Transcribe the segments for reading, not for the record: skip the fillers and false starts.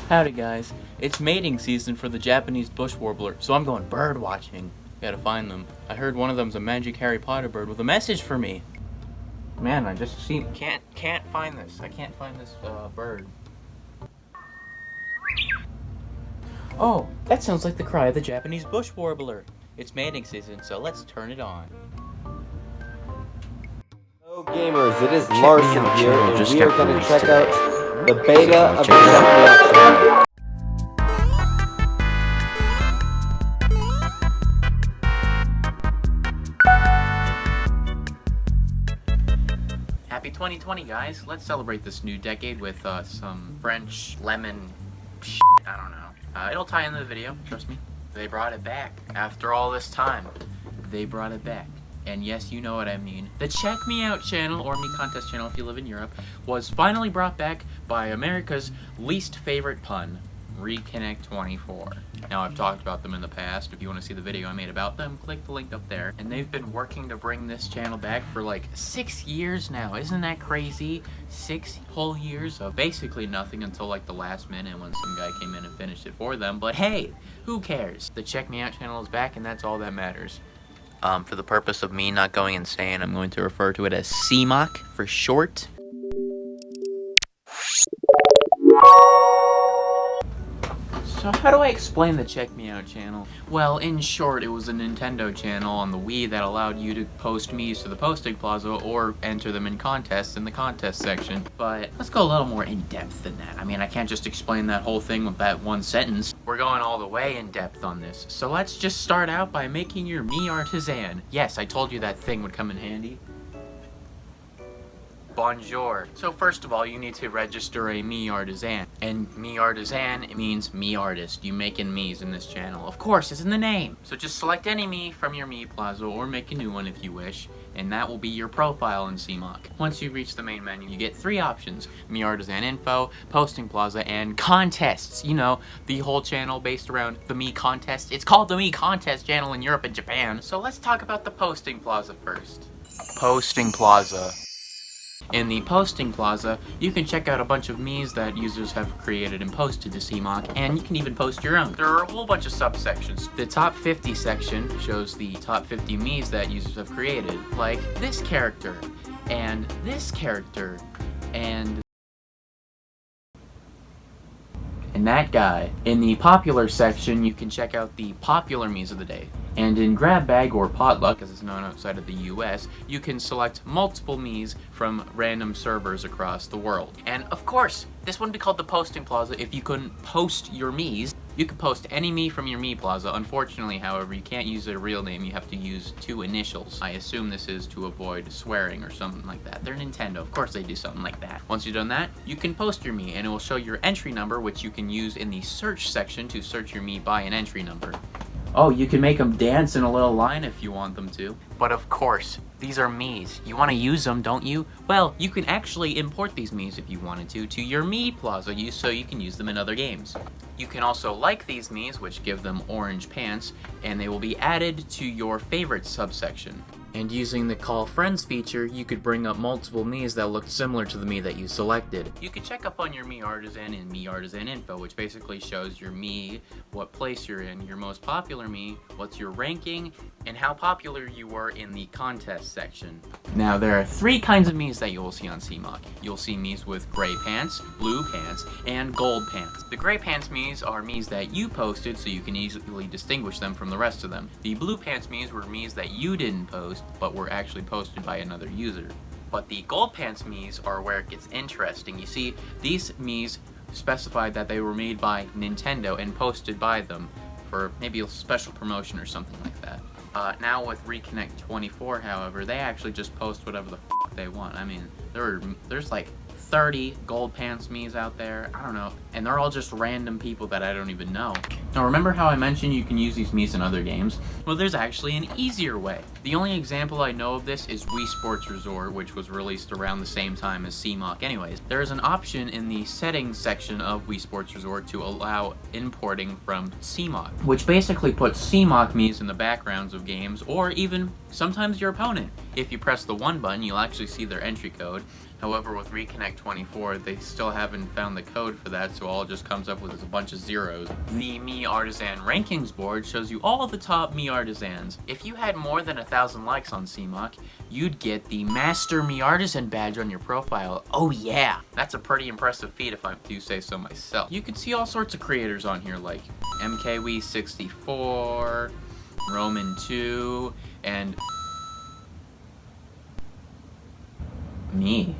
Howdy guys, it's mating season for the Japanese bush warbler, so I'm going bird watching. Gotta find them. I heard one of them's a magic Harry Potter bird with a message for me. Man, I just can't find this. I can't find this bird. Oh, that sounds like the cry of the Japanese bush warbler. It's mating season, so let's turn it on. Hello gamers, it is Larson here, and we are going to check out the beta of the Check Mii Out. Happy 2020, guys. Let's celebrate this new decade with some French lemon shit. I don't know. It'll tie into the video, trust me. They brought it back. After all this time, they brought it back. And yes, you know what I mean. The Check Mii Out channel, or Mii Contest channel if you live in Europe, was finally brought back by America's least favorite pun, Reconnect24. Now, I've talked about them in the past. If you want to see the video I made about them, click the link up there. And they've been working to bring this channel back for like 6 years now. Isn't that crazy? 6 whole years of basically nothing until like the last minute when some guy came in and finished it for them. But hey, who cares? The Check Mii Out channel is back, and that's all that matters. For the purpose of me not going insane, I'm going to refer to it as CMOC for short. So how do I explain the Check Mii Out channel? Well, in short, it was a Nintendo channel on the Wii that allowed you to post Miis to the posting plaza or enter them in contests in the contest section. But let's go a little more in depth than that. I mean, I can't just explain that whole thing with that one sentence. We're going all the way in depth on this. So let's just start out by making your Mii artisan. Yes, I told you that thing would come in handy. Bonjour. So first of all, you need to register a Mii artisan. And Mii artisan, it means Mii artist. You making Miis in this channel. Of course, it's in the name. So just select any Mii from your Mii Plaza or make a new one if you wish. And that will be your profile in CMOC. Once you reach the main menu, you get 3 options. Mii Artisan Info, Posting Plaza, and Contests. You know, the whole channel based around the Mii Contest. It's called the Mii Contest channel in Europe and Japan. So let's talk about the Posting Plaza first. Posting Plaza. In the Posting Plaza, you can check out a bunch of Miis that users have created and posted to CMOC, and you can even post your own. There are a whole bunch of subsections. The top 50 section shows the top 50 Miis that users have created, like this character, and this character, and that guy. In the popular section, you can check out the popular Miis of the day. And in Grab Bag, or Potluck, as it's known outside of the US, you can select multiple Miis from random servers across the world. And of course, this wouldn't be called the Posting Plaza if you couldn't post your Miis. You can post any Mii from your Mii Plaza. Unfortunately, however, you can't use a real name. You have to use 2 initials. I assume this is to avoid swearing or something like that. They're Nintendo. Of course they do something like that. Once you've done that, you can post your Mii, and it will show your entry number, which you can use in the search section to search your Mii by an entry number. Oh, you can make them dance in a little line if you want them to. But of course, these are Miis. You want to use them, don't you? Well, you can actually import these Miis if you wanted to your Mii Plaza, so you can use them in other games. You can also like these Miis, which give them orange pants, and they will be added to your favorite subsection. And using the Call Friends feature, you could bring up multiple Miis that look similar to the Mii that you selected. You could check up on your Mii Artisan in Mii Artisan Info, which basically shows your Mii, what place you're in, your most popular Mii, what's your ranking, and how popular you were in the contest section. Now, there are 3 kinds of Miis that you will see on CMOC. You'll see Miis with gray pants, blue pants, and gold pants. The gray pants Miis are Miis that you posted, so you can easily distinguish them from the rest of them. The blue pants Miis were Miis that you didn't post, but were actually posted by another user. But the gold pants Miis are where it gets interesting. You see, these Miis specified that they were made by Nintendo and posted by them for maybe a special promotion or something like that. Now with Reconnect24, however, they actually just post whatever the f they want. I mean, there's like 30 gold pants Miis out there, I don't know, and they're all just random people that I don't even know. Now remember how I mentioned you can use these Miis in other games? Well, there's actually an easier way. The only example I know of this is Wii Sports Resort, which was released around the same time as CMOC anyways. There is an option in the settings section of Wii Sports Resort to allow importing from CMOC, which basically puts CMOC Miis in the backgrounds of games, or even sometimes your opponent. If you press the 1 button, you'll actually see their entry code. However, with Reconnect 24, they still haven't found the code for that, so all it just comes up with is a bunch of zeros. The Mii Artisan Rankings board shows you all of the top Mii Artisans. If you had more than 1,000 likes on CMOC, you'd get the Master Mii Artisan badge on your profile. Oh yeah! That's a pretty impressive feat if I do say so myself. You can see all sorts of creators on here like MKWee64, Roman2, and me.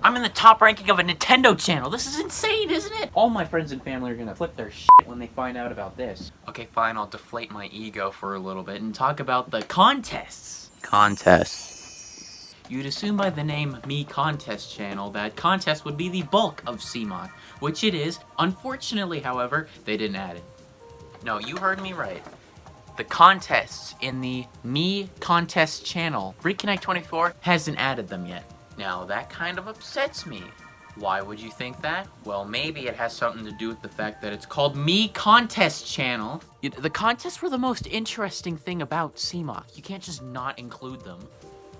I'm in the top ranking of a Nintendo channel. This is insane, isn't it? All my friends and family are gonna flip their shit when they find out about this. Okay, fine, I'll deflate my ego for a little bit and talk about the contests. Contests. You'd assume by the name Mii Contest Channel that contest would be the bulk of CMOC, which it is. Unfortunately, however, they didn't add it. No, you heard me right. The contests in the Mii Contest Channel, Reconnect 24 hasn't added them yet. Now, that kind of upsets me. Why would you think that? Well, maybe it has something to do with the fact that it's called Mii Contest Channel. The contests were the most interesting thing about CMOC. You can't just not include them.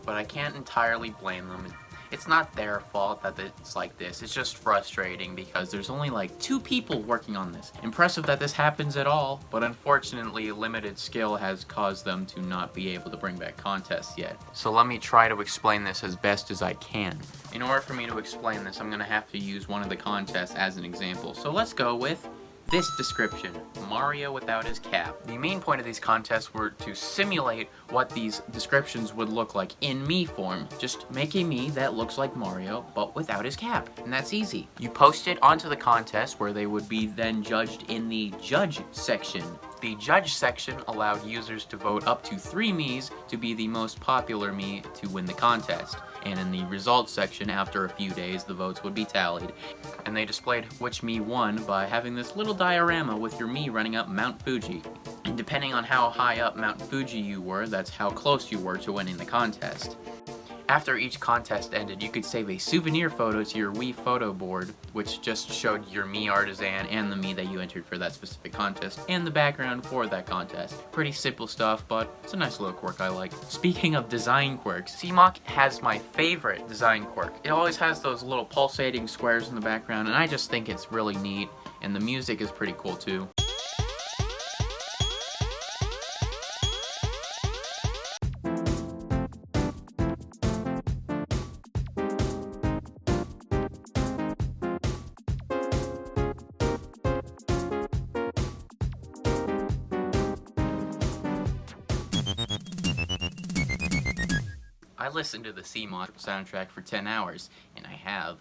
But I can't entirely blame them. It's not their fault that it's like this. It's just frustrating because there's only like 2 people working on this. Impressive that this happens at all, but unfortunately limited skill has caused them to not be able to bring back contests yet. So let me try to explain this as best as I can. In order for me to explain this, I'm gonna have to use one of the contests as an example. So let's go with this description, Mario without his cap. The main point of these contests were to simulate what these descriptions would look like in Mii form. Just make a Mii that looks like Mario, but without his cap, and that's easy. You post it onto the contest where they would be then judged in the judge section. The judge section allowed users to vote up to 3 Miis to be the most popular Mii to win the contest. And in the results section, after a few days, the votes would be tallied. And they displayed which Mii won by having this little diorama with your Mii running up Mount Fuji. And depending on how high up Mount Fuji you were, that's how close you were to winning the contest. After each contest ended, you could save a souvenir photo to your Wii photo board, which just showed your Mii Artisan and the Mii that you entered for that specific contest, and the background for that contest. Pretty simple stuff, but it's a nice little quirk I like. Speaking of design quirks, CMOC has my favorite design quirk. It always has those little pulsating squares in the background, and I just think it's really neat, and the music is pretty cool too. I listened to the CMOC soundtrack for 10 hours, and I have.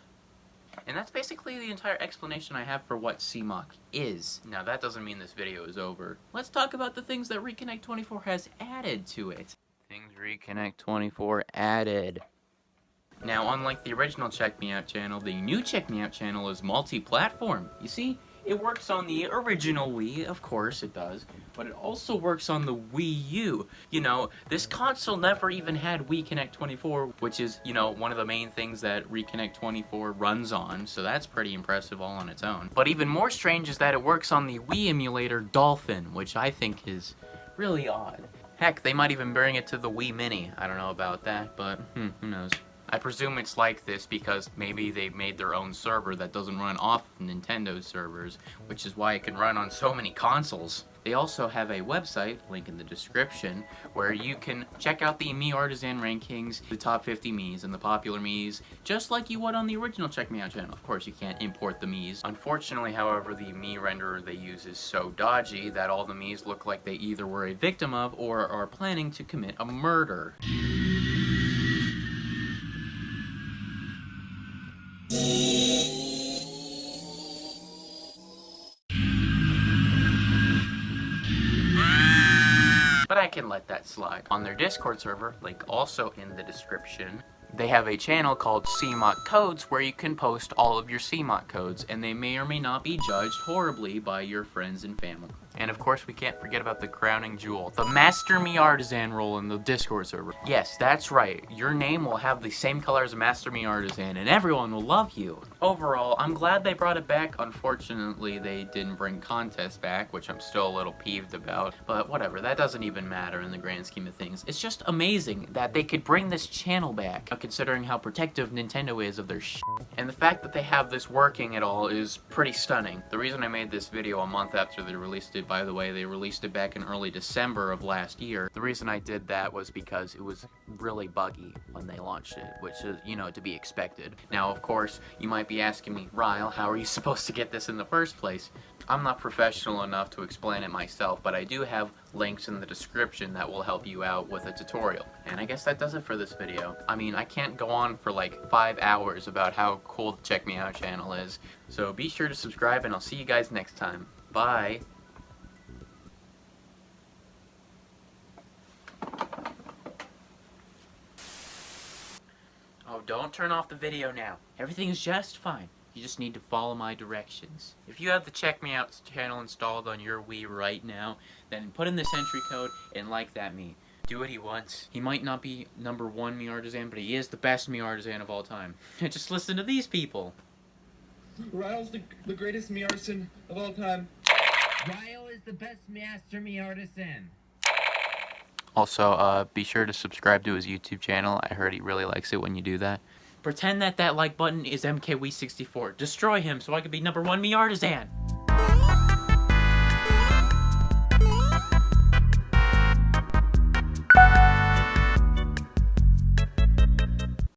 And that's basically the entire explanation I have for what CMOC is. Now that doesn't mean this video is over. Let's talk about the things that Reconnect 24 has added to it. Things Reconnect 24 added. Now, unlike the original Check Mii Out channel, the new Check Mii Out channel is multi-platform. You see? It works on the original Wii, of course it does, but it also works on the Wii U. You know, this console never even had Wii Connect 24, which is, you know, one of the main things that Reconnect 24 runs on, so that's pretty impressive all on its own. But even more strange is that it works on the Wii emulator Dolphin, which I think is really odd. Heck, they might even bring it to the Wii Mini. I don't know about that, but who knows. I presume it's like this because maybe they made their own server that doesn't run off of Nintendo's servers, which is why it can run on so many consoles. They also have a website, link in the description, where you can check out the Mii Artisan rankings, the top 50 Miis, and the popular Miis, just like you would on the original Check Mii Out channel. Of course, you can't import the Miis. Unfortunately, however, the Mii renderer they use is so dodgy that all the Miis look like they either were a victim of or are planning to commit a murder. But I can let that slide. On their Discord server, link also in the description, they have a channel called CMOC Codes where you can post all of your CMOC codes, and they may or may not be judged horribly by your friends and family. And of course, we can't forget about the crowning jewel, the Master Mii Artisan role in the Discord server. Yes, that's right. Your name will have the same color as a Master Mii Artisan, and everyone will love you. Overall, I'm glad they brought it back. Unfortunately, they didn't bring contests back, which I'm still a little peeved about. But whatever, that doesn't even matter in the grand scheme of things. It's just amazing that they could bring this channel back, considering how protective Nintendo is of their shit. And the fact that they have this working at all is pretty stunning. The reason I made this video a month after they released it, by the way, they released it back in early December of last year. The reason I did that was because it was really buggy when they launched it, which is, you know, to be expected. Now, of course, you might be asking me, Ryle, how are you supposed to get this in the first place? I'm not professional enough to explain it myself, but I do have links in the description that will help you out with a tutorial. And I guess that does it for this video. I mean, I can't go on for like 5 hours about how cool the Check Mii Out channel is. So be sure to subscribe, and I'll see you guys next time. Bye! Oh, don't turn off the video now. Everything's just fine. You just need to follow my directions. If you have the Check Mii Out channel installed on your Wii right now, then put in this entry code and like that Mii. Do what he wants. He might not be #1 Mii Artisan, but he is the best Mii Artisan of all time. Just listen to these people. Ryle's the greatest Mii Artisan of all time. Ryle is the best Master Mii Artisan. Also, be sure to subscribe to his YouTube channel. I heard he really likes it when you do that. Pretend that like button is MKW64. Destroy him so I can be #1 Mii Artisan.